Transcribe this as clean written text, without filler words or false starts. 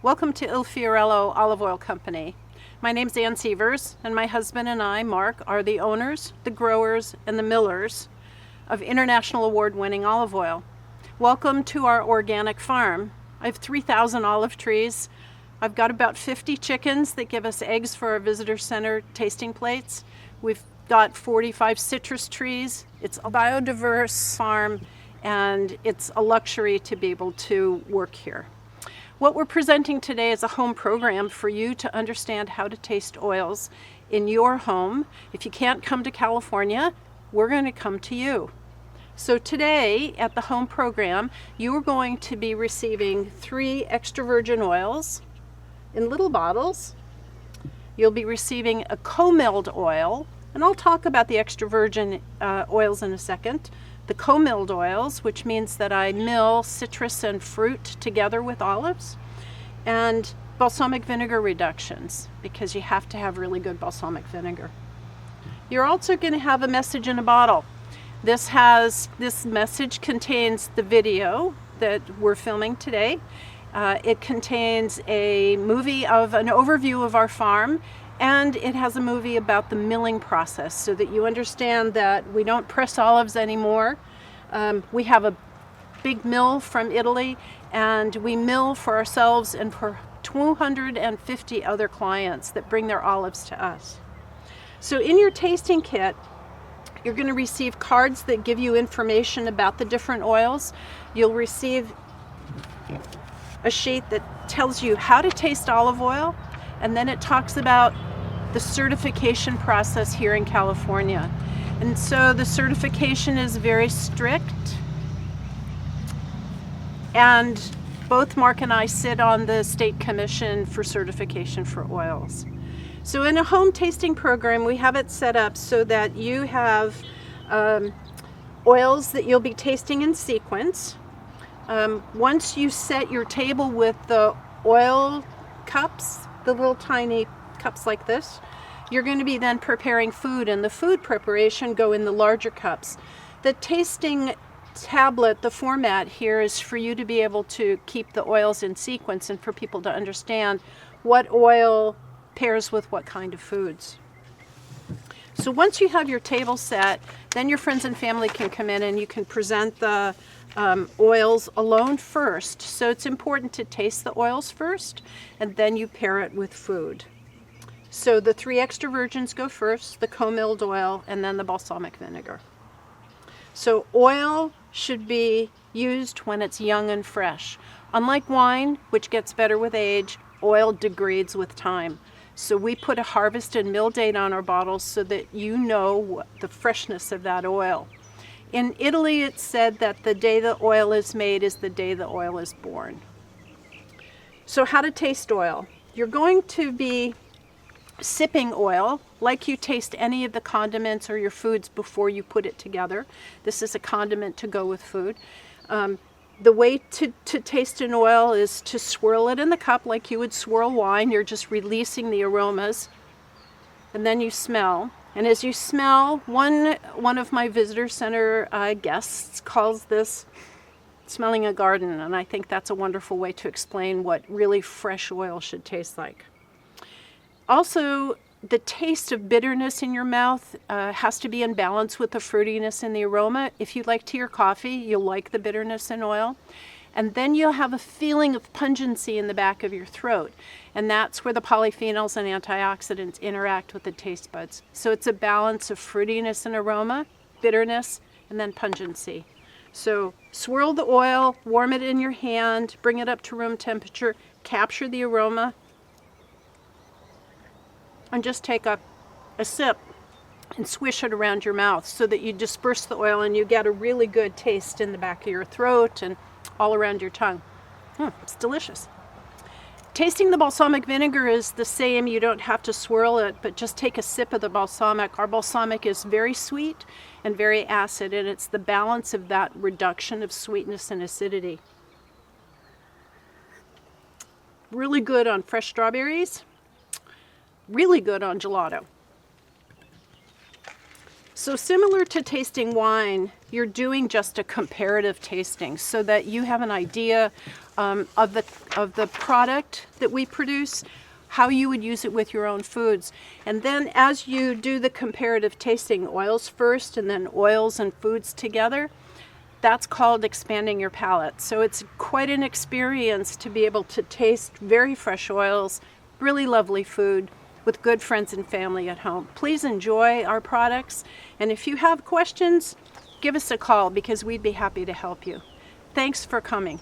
Welcome to IL Fiorello Olive Oil Company. My name's Ann Sievers, and my husband and I, Mark, are the owners, the growers, and the millers of international award-winning olive oil. Welcome to our organic farm. I have 3,000 olive trees. I've got about 50 chickens that give us eggs for our visitor center tasting plates. We've got 45 citrus trees. It's a biodiverse farm, and it's a luxury to be able to work here. What we're presenting today is a home program for you to understand how to taste oils in your home. If you can't come to California, we're going to come to you. So today at the home program, you are going to be receiving 3 extra virgin oils in little bottles. You'll be receiving a co-milled oil, and I'll talk about the extra virgin oils in a second. The co-milled oils, which means that I mill citrus and fruit together with olives, and balsamic vinegar reductions, because you have to have really good balsamic vinegar. You're also going to have a message in a bottle. This message contains the video that we're filming today. It contains a movie of an overview of our farm, and it has a movie about the milling process so that you understand that we don't press olives anymore. We have a big mill from Italy, and we mill for ourselves and for 250 other clients that bring their olives to us. So in your tasting kit, you're going to receive cards that give you information about the different oils. You'll receive a sheet that tells you how to taste olive oil, and then it talks about the certification process here in California. And so the certification is very strict, and both Mark and I sit on the State Commission for Certification for Oils. So in a home tasting program, we have it set up so that you have oils that you'll be tasting in sequence. Once you set your table with the oil cups, the little tiny cups like this, you're going to be then preparing food, and the food preparation go in the larger cups. The tasting tablet, the format here is for you to be able to keep the oils in sequence and for people to understand what oil pairs with what kind of foods. So once you have your table set, then your friends and family can come in and you can present the oils alone first. So it's important to taste the oils first, and then you pair it with food. So the 3 extra virgins go first, the co-milled oil, and then the balsamic vinegar. So oil should be used when it's young and fresh. Unlike wine, which gets better with age, oil degrades with time. So we put a harvest and mill date on our bottles so that you know the freshness of that oil. In Italy, it's said that the day the oil is made is the day the oil is born. So how to taste oil? You're going to be sipping oil like you taste any of the condiments or your foods before you put it together. This is a condiment to go with food. The way to taste an oil is to swirl it in the cup like you would swirl wine. You're just releasing the aromas, and then you smell. And as you smell, one of my visitor center guests calls this smelling a garden, and I think that's a wonderful way to explain what really fresh oil should taste like. Also, the taste of bitterness in your mouth has to be in balance with the fruitiness in the aroma. If you like tea or coffee, you'll like the bitterness in oil. And then you'll have a feeling of pungency in the back of your throat. And that's where the polyphenols and antioxidants interact with the taste buds. So it's a balance of fruitiness and aroma, bitterness, and then pungency. So swirl the oil, warm it in your hand, bring it up to room temperature, capture the aroma, and just take a sip and swish it around your mouth so that you disperse the oil and you get a really good taste in the back of your throat and all around your tongue. It's delicious. Tasting the balsamic vinegar is the same. You don't have to swirl it, but just take a sip of the balsamic. Our balsamic is very sweet and very acid, and it's the balance of that reduction of sweetness and acidity. Really good on fresh strawberries. Really good on gelato. So similar to tasting wine, you're doing just a comparative tasting so that you have an idea of the product that we produce, how you would use it with your own foods. And then as you do the comparative tasting, oils first and then oils and foods together, that's called expanding your palate. So it's quite an experience to be able to taste very fresh oils, really lovely food, with good friends and family at home. Please enjoy our products, and if you have questions, give us a call because we'd be happy to help you. Thanks for coming.